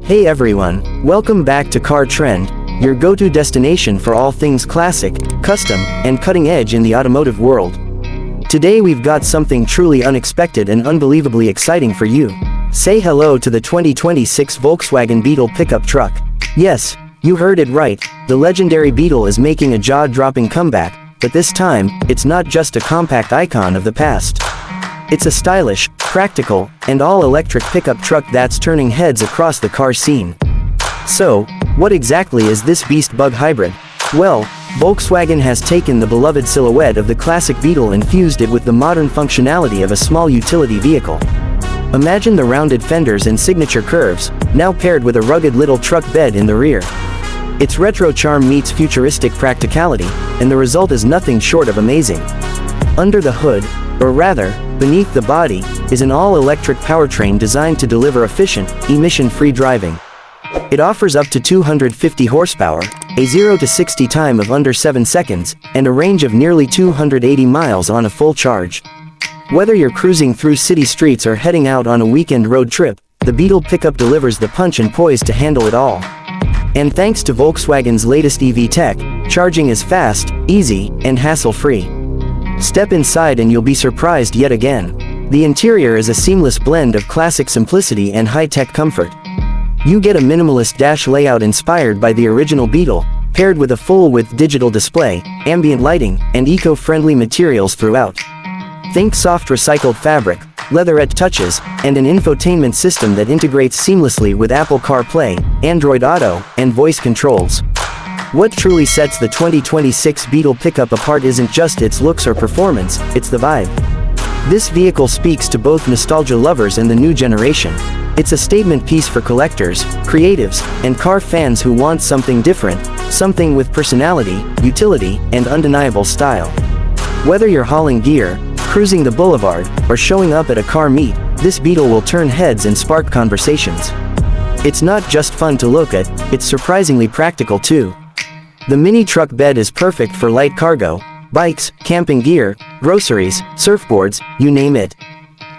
Hey everyone, welcome back to Car Trend, your go-to destination for all things classic, custom, and cutting-edge in the automotive world. Today we've got something truly unexpected and unbelievably exciting for you. Say hello to the 2026 Volkswagen Beetle Pickup Truck. Yes, you heard it right, the legendary Beetle is making a jaw-dropping comeback, but this time, it's not just a compact icon of the past. It's a stylish, practical, and all-electric pickup truck that's turning heads across the car scene. So, what exactly is this beast bug hybrid? Well, Volkswagen has taken the beloved silhouette of the classic Beetle and fused it with the modern functionality of a small utility vehicle. Imagine the rounded fenders and signature curves, now paired with a rugged little truck bed in the rear. Its retro charm meets futuristic practicality, and the result is nothing short of amazing. Under the hood, or rather, beneath the body, is an all-electric powertrain designed to deliver efficient, emission-free driving. It offers up to 250 horsepower, a 0 to 60 time of under 7 seconds, and a range of nearly 280 miles on a full charge. Whether you're cruising through city streets or heading out on a weekend road trip, the Beetle pickup delivers the punch and poise to handle it all. And thanks to Volkswagen's latest EV tech, charging is fast, easy, and hassle-free. Step inside and you'll be surprised yet again. The interior is a seamless blend of classic simplicity and high-tech comfort. You get a minimalist dash layout inspired by the original Beetle, paired with a full-width digital display, ambient lighting, and eco-friendly materials throughout. Think soft recycled fabric, leatherette touches, and an infotainment system that integrates seamlessly with Apple CarPlay, Android Auto, and voice controls. What truly sets the 2026 Beetle pickup apart isn't just its looks or performance, it's the vibe. This vehicle speaks to both nostalgia lovers and the new generation. It's a statement piece for collectors, creatives, and car fans who want something different, something with personality, utility, and undeniable style. Whether you're hauling gear, cruising the boulevard, or showing up at a car meet, this Beetle will turn heads and spark conversations. It's not just fun to look at, it's surprisingly practical too. The mini truck bed is perfect for light cargo, bikes, camping gear, groceries, surfboards, you name it.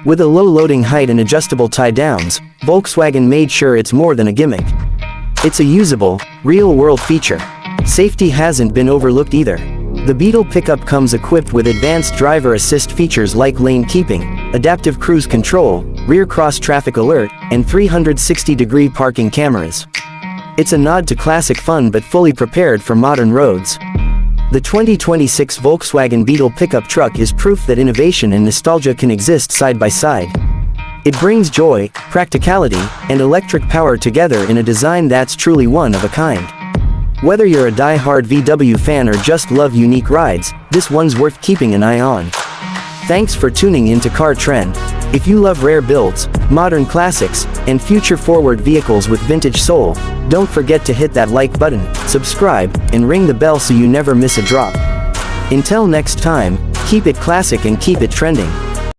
With a low loading height and adjustable tie-downs, Volkswagen made sure it's more than a gimmick. It's a usable, real-world feature. Safety hasn't been overlooked either. The Beetle pickup comes equipped with advanced driver assist features like lane keeping, adaptive cruise control, rear cross-traffic alert, and 360-degree parking cameras. It's a nod to classic fun but fully prepared for modern roads. The 2026 Volkswagen Beetle pickup truck is proof that innovation and nostalgia can exist side by side. It brings joy, practicality, and electric power together in a design that's truly one of a kind. Whether you're a die-hard VW fan or just love unique rides, this one's worth keeping an eye on. Thanks for tuning into Car Trend. If you love rare builds, modern classics, and future-forward vehicles with vintage soul, don't forget to hit that like button, subscribe, and ring the bell so you never miss a drop. Until next time, keep it classic and keep it trending.